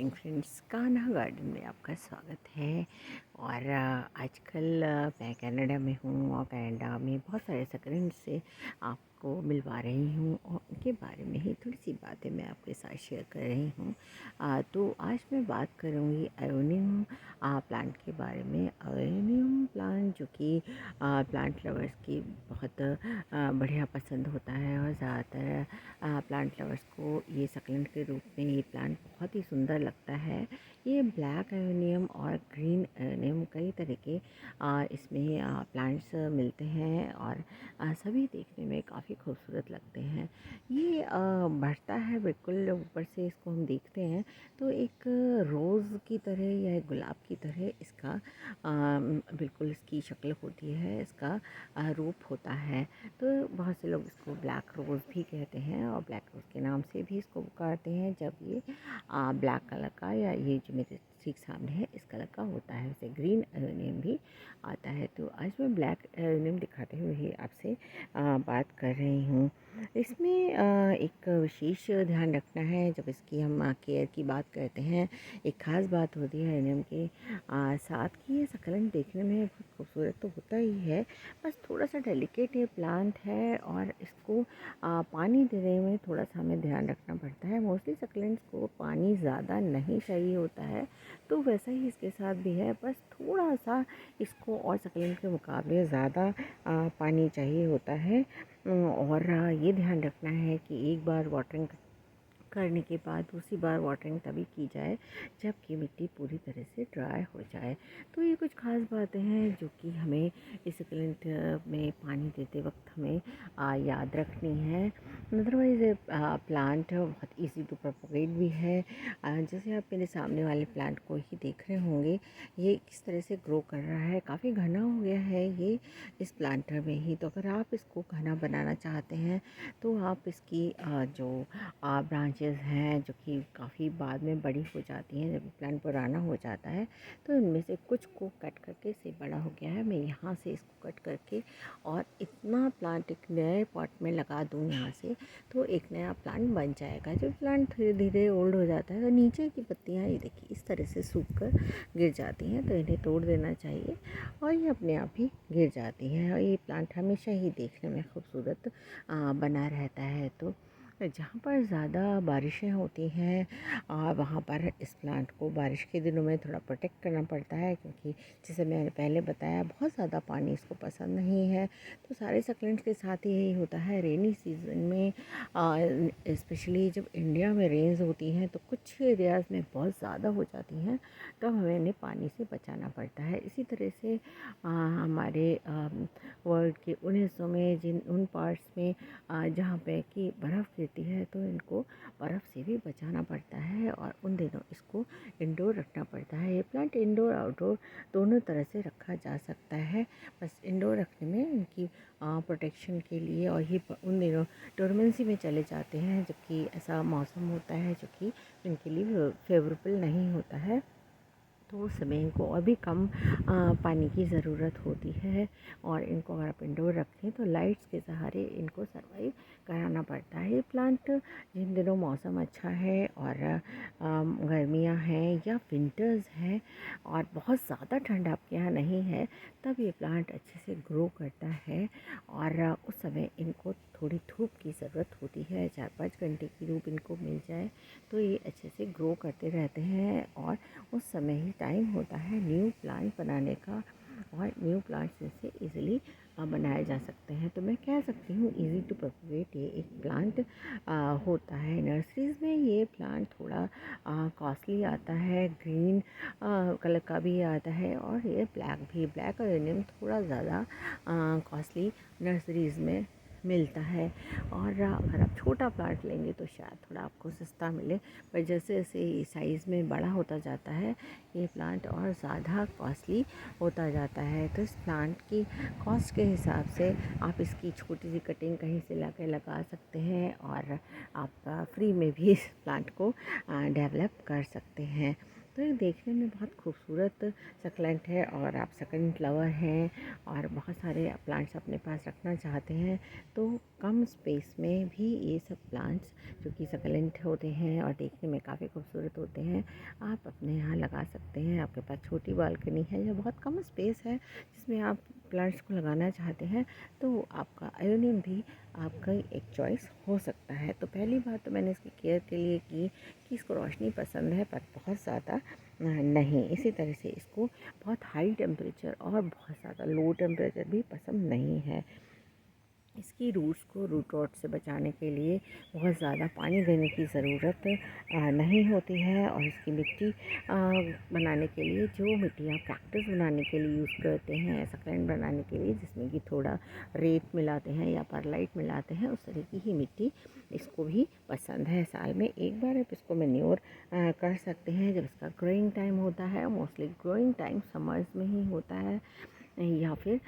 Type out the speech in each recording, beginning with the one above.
Morning friends, Kanha garden में आपका स्वागत है। और आजकल मैं कनाडा में हूँ और कनाडा में बहुत सारे सेकरेंट से आपको मिलवा रही हूँ और उनके बारे में ही थोड़ी सी बातें मैं आपके साथ शेयर कर रही हूँ। तो आज मैं बात करूँगी आयोनियम प्लांट के बारे में। आयोनियम प्लांट जो कि प्लांट लवर्स की बहुत बढ़िया पसंद होता है और ज़्यादातर प्लांट लवर्स को ये सक्लेंट के रूप में ये प्लांट बहुत ही सुंदर लगता है। ये ब्लैक आयोनियम और ग्रीन आयोनियम कई तरह के इसमें प्लांट्स मिलते हैं और सभी देखने में काफ़ी खूबसूरत लगते हैं। ये बढ़ता है बिल्कुल ऊपर से, इसको हम देखते हैं तो एक रोज़ की तरह या एक गुलाब की तरह इसका बिल्कुल इसकी शक्ल होती है, इसका रूप होता है। तो बहुत से लोग इसको ब्लैक रोज़ भी कहते हैं और ब्लैक रोज़ के नाम से भी इसको पुकारते हैं जब ये ब्लैक कलर का या ये जो मेरे ठीक सामने है इस कलर का होता है। उसे ग्रीन एल्युमिनियम भी आता है। तो आज मैं ब्लैक एल्युमिनियम दिखाते हुए ही आपसे बात कर रही हूँ। इसमें एक विशेष ध्यान रखना है जब इसकी हम केयर की बात करते हैं। एक ख़ास बात होती है एल्युमिनियम के साथ कि ये सकलन देखने में बहुत खूबसूरत तो होता ही है, बस थोड़ा सा डेलिकेट ये प्लांट है और इसको पानी देने में थोड़ा सा हमें ध्यान रखना पड़ता है। मोस्टली सक्लेंट्स को पानी ज़्यादा नहीं चाहिए होता है, तो वैसा ही इसके साथ भी है, बस थोड़ा सा इसको और सक्लेंट के मुकाबले ज़्यादा पानी चाहिए होता है। और ये ध्यान रखना है कि एक बार वाटरिंग करने के बाद दूसरी बार वाटरिंग तभी की जाए जबकि मिट्टी पूरी तरह से ड्राई हो जाए। तो ये कुछ ख़ास बातें हैं जो कि हमें इस सक्लेंट में पानी देते वक्त हमें याद रखनी है। अदरवाइज़ प्लांट बहुत इजी टू प्रोपगेट भी है। जैसे आप मेरे सामने वाले प्लांट को ही देख रहे होंगे, ये किस तरह से ग्रो कर रहा है, काफ़ी घना हो गया है ये इस प्लांटर में ही। तो अगर आप इसको घना बनाना चाहते हैं तो आप इसकी जो ब्रांचेस हैं जो कि काफ़ी बाद में बड़ी हो जाती हैं, जब प्लांट पुराना हो जाता है तो इनमें से कुछ को कट करके इसे बड़ा हो गया है, मैं यहाँ से इसको कट करके और इतना प्लांट एक नए पॉट में लगा दूँ यहाँ से, तो एक नया प्लांट बन जाएगा। जब प्लांट धीरे धीरे ओल्ड हो जाता है तो नीचे की पत्तियाँ ये देखिए इस तरह से सूख कर गिर जाती हैं, तो इन्हें तोड़ देना चाहिए और ये अपने आप ही गिर जाती हैं। और ये प्लांट हमेशा ही देखने में खूबसूरत बना रहता है। तो जहाँ पर ज़्यादा बारिशें होती हैं वहाँ पर इस प्लांट को बारिश के दिनों में थोड़ा प्रोटेक्ट करना पड़ता है, क्योंकि जैसे मैंने पहले बताया बहुत ज़्यादा पानी इसको पसंद नहीं है। तो सारे सक्लेंट्स के साथ ही यही होता है। रेनी सीजन में स्पेशली जब इंडिया में रेन्स होती हैं तो कुछ एरियाज़ में बहुत ज़्यादा हो जाती हैं, तब हमें इन्हें पानी से बचाना पड़ता है। इसी तरह से हमारे वर्ल्ड के उन हिस्सों में उन पार्ट्स में जहाँ पे कि बर्फ़ गिरती है तो इनको बर्फ़ से भी बचाना पड़ता है और उन दिनों इसको इंडोर रखना पड़ता है। ये प्लांट इंडोर आउटडोर दोनों तरह से रखा जा सकता है, बस इंडोर रखने में इनकी प्रोटेक्शन के लिए। और ये उन दिनों डोरमेंसी में चले जाते हैं जबकि ऐसा मौसम होता है जो कि इनके लिए फेवरेबल नहीं होता है, तो उस समय इनको और भी कम पानी की ज़रूरत होती है। और इनको अगर आप इंडोर रखें तो लाइट्स के सहारे इनको सर्वाइव कराना पड़ता है। ये प्लांट जिन दिनों मौसम अच्छा है और गर्मियाँ हैं या विंटर्स हैं और बहुत ज़्यादा ठंड आपके यहाँ नहीं है, तब ये प्लांट अच्छे से ग्रो करता है। और उस समय इनको थोड़ी धूप की ज़रूरत होती है, 4-5 घंटे की धूप इनको मिल जाए तो ये अच्छे से ग्रो करते रहते हैं। और उस समय ही टाइम होता है न्यू प्लांट बनाने का, और न्यू प्लांट्स इनसे ईज़िली बनाए जा सकते हैं। तो मैं कह सकती हूँ इजी टू प्रोपगेट ये एक प्लांट होता है। नर्सरीज़ में ये प्लांट थोड़ा कॉस्टली आता है, ग्रीन कलर का भी आता है और ये ब्लैक ऑर्गेनियम थोड़ा ज़्यादा कॉस्टली नर्सरीज़ में मिलता है। और अगर आप छोटा प्लांट लेंगे तो शायद थोड़ा आपको सस्ता मिले, पर जैसे जैसे ये साइज़ में बड़ा होता जाता है ये प्लांट और ज़्यादा कॉस्टली होता जाता है। तो इस प्लांट की कॉस्ट के हिसाब से आप इसकी छोटी सी कटिंग कहीं से ला कर लगा सकते हैं और आप फ्री में भी इस प्लांट को डेवलप कर सकते हैं। तो तो ये देखने में बहुत खूबसूरत सक्लेंट है और आप सक्लेंट लवर हैं और बहुत सारे प्लांट्स अपने पास रखना चाहते हैं तो कम स्पेस में भी ये सब प्लांट्स जो कि सक्लेंट होते हैं और देखने में काफ़ी खूबसूरत होते हैं, आप अपने यहाँ लगा सकते हैं। आपके पास छोटी बालकनी है या बहुत कम स्पेस है जिसमें आप प्लांट्स को लगाना चाहते हैं तो आपका एलोनियम भी आपका एक चॉइस हो सकता है। तो पहली बात तो मैंने इसकी केयर के लिए की कि इसको रोशनी पसंद है पर बहुत ज़्यादा नहीं। इसी तरह से इसको बहुत हाई टेम्परेचर और बहुत ज़्यादा लो टेम्परेचर भी पसंद नहीं है। इसकी रूट्स को रूट रॉट से बचाने के लिए बहुत ज़्यादा पानी देने की ज़रूरत नहीं होती है। और इसकी मिट्टी बनाने के लिए जो मिट्टी आप कैक्टस बनाने के लिए यूज़ करते हैं, सक्लेंट बनाने के लिए जिसमें कि थोड़ा रेत मिलाते हैं या परलाइट मिलाते हैं, उस तरह की ही मिट्टी इसको भी पसंद है। साल में एक बार आप इसको मैन्योर कर सकते हैं जब इसका ग्रोइंग टाइम होता है। मोस्टली ग्रोइंग टाइम समर्स में ही होता है या फिर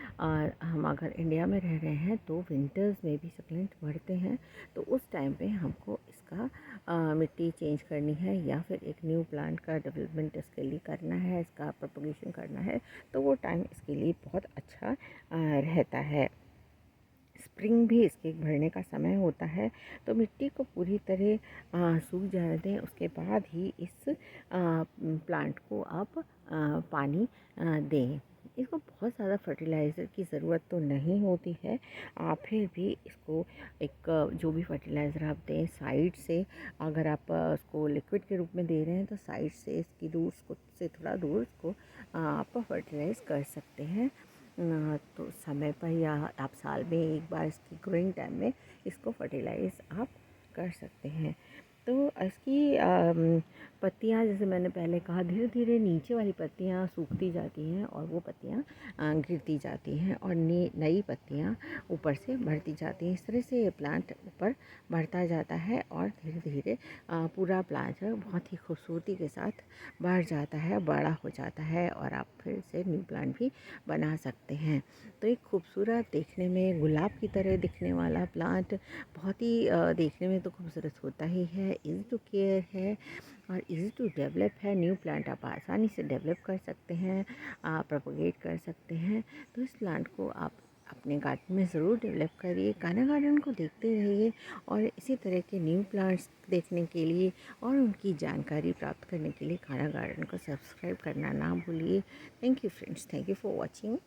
हम अगर इंडिया में रह रहे हैं तो विंटर्स में भी सक्लेंट बढ़ते हैं तो उस टाइम पे हमको इसका मिट्टी चेंज करनी है या फिर एक न्यू प्लांट का डेवलपमेंट इसके लिए करना है, इसका प्रोपगेशन करना है तो वो टाइम इसके लिए बहुत अच्छा रहता है। स्प्रिंग भी इसके भरने का समय होता है तो मिट्टी को पूरी तरह सूख जाने दें, उसके बाद ही इस प्लांट को आप पानी दें। इसको बहुत ज़्यादा फर्टिलाइज़र की ज़रूरत तो नहीं होती है, आप फिर भी इसको एक जो भी फर्टिलाइज़र आप दें साइड से, अगर आप उसको लिक्विड के रूप में दे रहे हैं तो साइड से इसकी दूर से थोड़ा दूर इसको आप फर्टिलाइज़ कर सकते हैं। तो समय पर या आप साल में एक बार इसकी ग्रोइंग टाइम में इसको फर्टिलाइज़ आप कर सकते हैं। तो इसकी पत्तियाँ जैसे मैंने पहले कहा धीरे धीरे नीचे वाली पत्तियाँ सूखती जाती हैं और वो पत्तियाँ गिरती जाती हैं और नई पत्तियाँ ऊपर से बढ़ती जाती हैं। इस तरह से ये प्लांट ऊपर बढ़ता जाता है और धीरे धीरे पूरा प्लांट बहुत ही खूबसूरती के साथ बढ़ जाता है, बड़ा हो जाता है और आप फिर से न्यू प्लांट भी बना सकते हैं। तो एक खूबसूरत देखने में गुलाब की तरह दिखने वाला प्लांट बहुत ही देखने में तो खूबसूरत होता ही है, इज़ी टू केयर है और इज़ी टू डेवलप है। न्यू प्लांट आप आसानी से डेवलप कर सकते हैं, प्रोपगेट कर सकते हैं। तो इस प्लांट को आप अपने गार्डन में ज़रूर डेवलप करिए, कान्हा गार्डन को देखते रहिए और इसी तरह के न्यू प्लांट्स देखने के लिए और उनकी जानकारी प्राप्त करने के लिए कान्हा गार्डन को सब्सक्राइब करना ना भूलिए। Thank you friends, thank you for watching.